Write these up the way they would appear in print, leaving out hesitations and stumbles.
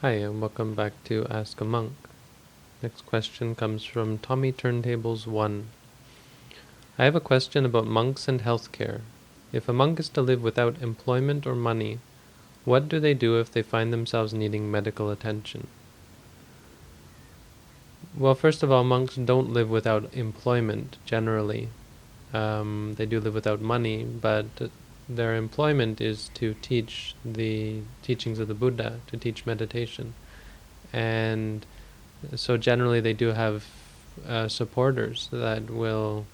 Hi, and welcome back to Ask a Monk. Next question comes from Tommy Turntables 1. I have a question about monks and healthcare. If a monk is to live without employment or money, what do they do if they find themselves needing medical attention? Well, first of all, monks don't live without employment, generally. They do live without money, but their employment is to teach the teachings of the Buddha, to teach meditation. And so generally they do have supporters that will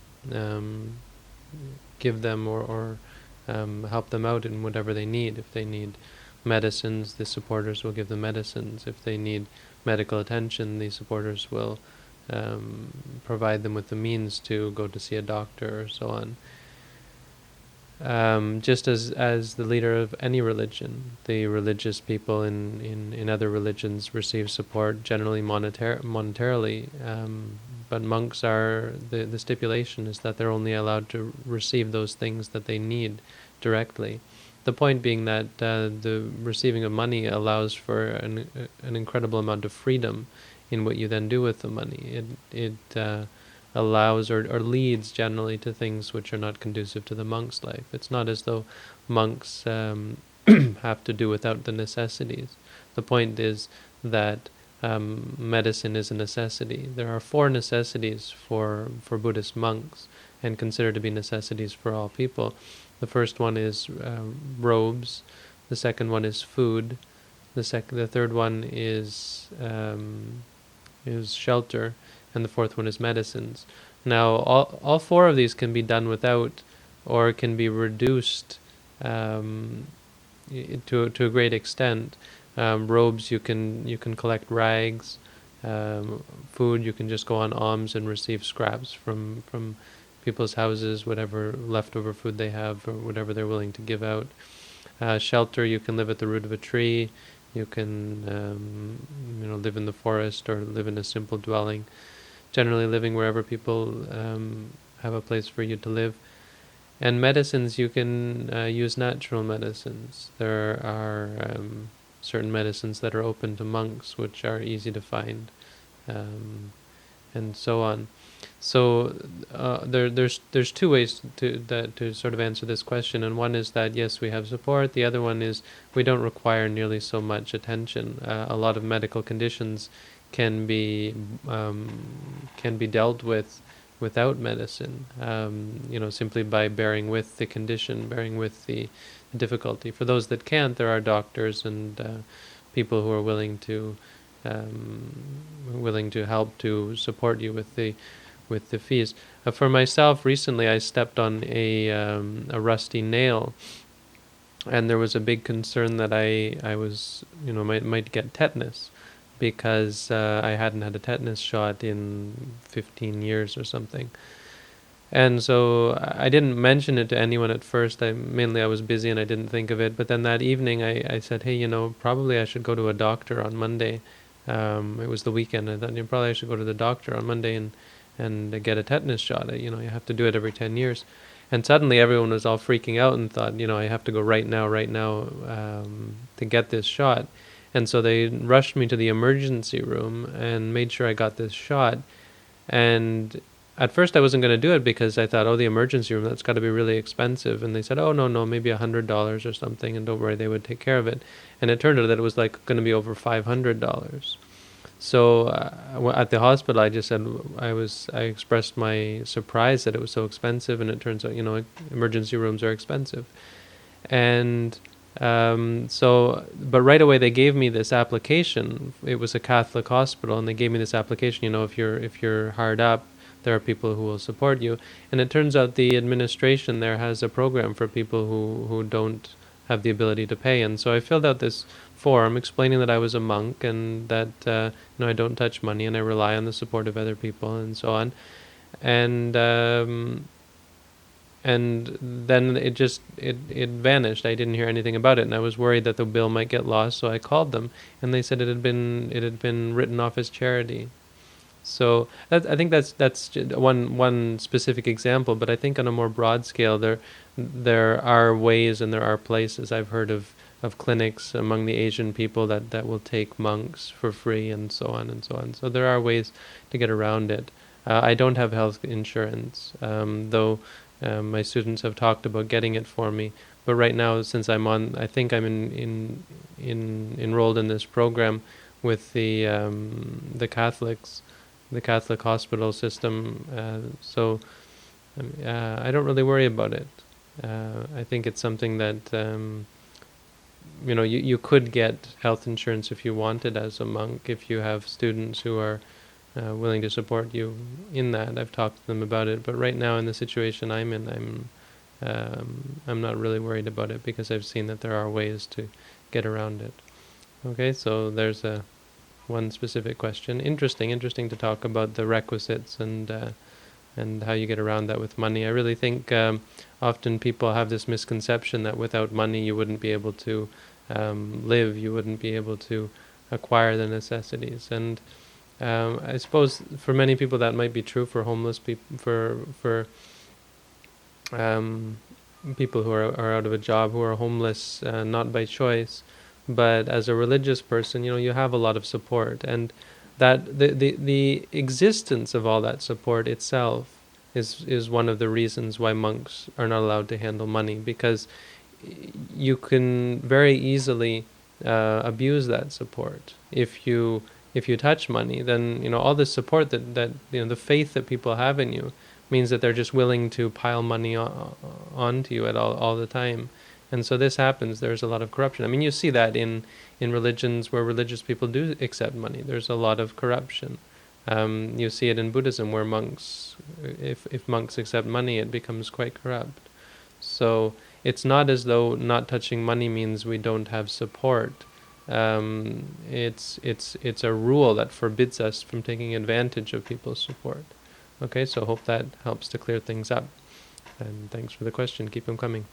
give them or help them out in whatever they need. If they need medicines, the supporters will give them medicines. If they need medical attention, the supporters will provide them with the means to go to see a doctor or so on. Just as the leader of any religion, the religious people in other religions receive support generally monetarily, but monks are, the stipulation is that they're only allowed to receive those things that they need directly. The point being that the receiving of money allows for an incredible amount of freedom in what you then do with the money. It allows or leads generally to things which are not conducive to the monk's life. It's not as though monks have to do without the necessities. The point is that medicine is a necessity. There are 4 necessities for Buddhist monks, and considered to be necessities for all people. The first one is robes. The second one is food. The third one is shelter, and the fourth one is medicines. Now, all 4 of these can be done without, or can be reduced to a great extent. Robes, you can collect rags. Food, you can just go on alms and receive scraps from people's houses, whatever leftover food they have or whatever they're willing to give out. Shelter, you can live at the root of a tree. You can live in the forest or live in a simple dwelling. Generally living wherever people have a place for you to live. And medicines, you can use natural medicines. There are certain medicines that are open to monks, which are easy to find, and so on. So there's 2 ways to sort of answer this question, and one is that yes, we have support. The other one is we don't require nearly so much attention. A lot of medical conditions can be dealt with without medicine, simply by bearing with the condition, bearing with the difficulty. For those that can't, there are doctors and people who are willing to help to support you with the fees. For myself, recently I stepped on a rusty nail, and there was a big concern that I was might get tetanus, because I hadn't had a tetanus shot in 15 years or something. And so I didn't mention it to anyone at first. I was busy and I didn't think of it. But then that evening I said, hey, probably I should go to a doctor on Monday. It was the weekend. I thought, probably I should go to the doctor on Monday and get a tetanus shot. You have to do it every 10 years. And suddenly everyone was all freaking out and thought, I have to go right now to get this shot. And so they rushed me to the emergency room and made sure I got this shot. And at first I wasn't going to do it because I thought, the emergency room, that's got to be really expensive. And they said, no, maybe $100 or something, and don't worry, they would take care of it. And it turned out that it was like going to be over $500. So at the hospital, I just said, I expressed my surprise that it was so expensive, and it turns out, emergency rooms are expensive. And but right away they gave me this application. It was a Catholic hospital, and they gave me this application. If you're hard up, there are people who will support you. And it turns out the administration there has a program for people who don't have the ability to pay. And so I filled out this form explaining that I was a monk and that I don't touch money and I rely on the support of other people and so on. And then it vanished. I didn't hear anything about it, and I was worried that the bill might get lost. So I called them, and they said it had been written off as charity. So I think that's one specific example. But I think on a more broad scale, there are ways and there are places. I've heard of of clinics among the Asian people that will take monks for free, and so on and so on. So there are ways to get around it. I don't have health insurance, though my students have talked about getting it for me. But right now, since I think I'm enrolled in this program with the Catholics, the Catholic hospital system. So I don't really worry about it. I think it's something that you could get health insurance if you wanted as a monk, if you have students who are willing to support you in that. I've talked to them about it, but right now in the situation I'm in, I'm not really worried about it, because I've seen that there are ways to get around it. Okay, so there's one specific question. Interesting to talk about the requisites and how you get around that with money. I really think often people have this misconception that without money you wouldn't be able to live, you wouldn't be able to acquire the necessities. And I suppose for many people that might be true. For homeless people, for people who are out of a job, who are homeless not by choice, but as a religious person, you have a lot of support, and that the existence of all that support itself is one of the reasons why monks are not allowed to handle money, because you can very easily abuse that support. If you touch money, then all the support that the faith that people have in you means that they're just willing to pile money onto you at all the time. And so this happens. There's a lot of corruption. I mean, you see that in religions where religious people do accept money. There's a lot of corruption. You see it in Buddhism, where monks, if monks accept money, it becomes quite corrupt. So it's not as though not touching money means we don't have support. It's a rule that forbids us from taking advantage of people's support. Okay, so hope that helps to clear things up. And thanks for the question. Keep them coming.